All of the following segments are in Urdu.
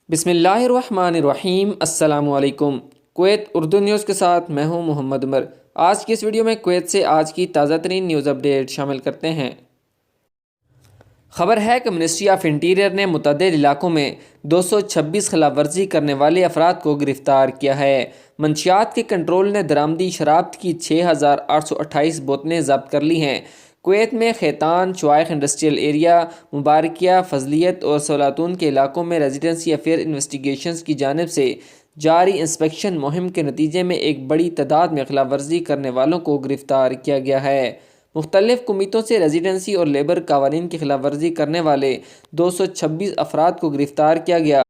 بسم اللہ الرحمن الرحیم۔ السلام علیکم۔ کویت اردو نیوز کے ساتھ میں ہوں محمد عمر۔ آج کی اس ویڈیو میں کویت سے آج کی تازہ ترین نیوز اپڈیٹ شامل کرتے ہیں۔ خبر ہے کہ منسٹری آف انٹیریئر نے متعدد علاقوں میں 226 خلاف ورزی کرنے والے افراد کو گرفتار کیا ہے۔ منشیات کے کنٹرول نے درآمدی شراب کی 6828 بوتلیں ضبط کر لی ہیں۔ کویت میں خیتان، چوائخ انڈسٹریل ایریا، مبارکیہ، فضلیت اور سولاتون کے علاقوں میں ریزیڈنسی افیئر انویسٹیگیشنز کی جانب سے جاری انسپیکشن مہم کے نتیجے میں ایک بڑی تعداد میں خلاف ورزی کرنے والوں کو گرفتار کیا گیا ہے۔ مختلف کمیٹوں سے ریزیڈنسی اور لیبر قوانین کی خلاف ورزی کرنے والے 226 افراد کو گرفتار کیا گیا۔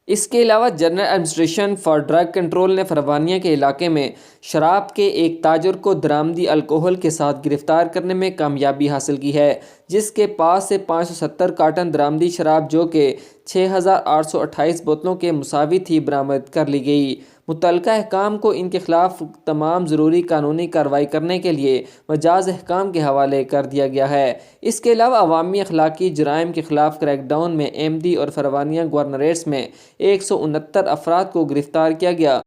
اس کے علاوہ general administration for drug control نے فربانیہ کے علاقے میں شراب کے ایک تاجر کو درآمدی الکوحل کے ساتھ گرفتار کرنے میں کامیابی حاصل کی ہے، جس کے پاس سے 570 کارٹن درآمدی شراب جو کہ 6828 بوتلوں کے مساوی تھی برآمد کر لی گئی۔ متعلقہ حکام کو ان کے خلاف تمام ضروری قانونی کارروائی کرنے کے لیے مجاز حکام کے حوالے کر دیا گیا ہے۔ اس کے علاوہ عوامی اخلاقی جرائم کے خلاف کریک ڈاؤن میں احمدی اور فربانیہ گورنریٹس میں 169 افراد کو گرفتار کیا گیا۔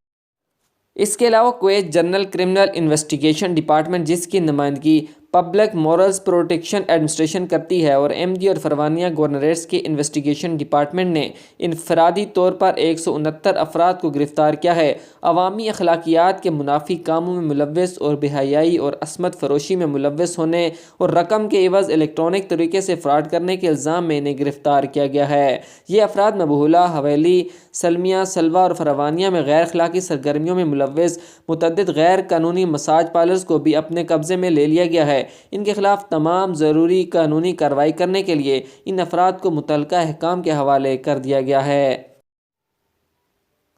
اس کے علاوہ Kuwait general criminal investigation department, جس کی نمائندگی پبلک مورلز پروٹیکشن ایڈمنسٹریشن کرتی ہے، اور احمدی اور فربانیہ گورنریٹس کے انویسٹیگیشن ڈپارٹمنٹ نے انفرادی طور پر 169 افراد کو گرفتار کیا ہے۔ عوامی اخلاقیات کے منافی کاموں میں ملوث اور بے حیائی اور عصمت فروشی میں ملوث ہونے اور رقم کے عوض الیکٹرانک طریقے سے فراڈ کرنے کے الزام میں انہیں گرفتار کیا گیا ہے۔ یہ افراد مبہولہ، حویلی، سلمیہ، سلوہ اور فربانیہ میں غیر اخلاقی سرگرمیوں میں ملوث متعدد غیر قانونی مساج پارلرز کو بھی اپنے قبضے میں لے لیا گیا ہے۔ ان کے خلاف تمام ضروری قانونی کارروائی کرنے کے لیے ان افراد کو متعلقہ حکام کے حوالے کر دیا گیا ہے۔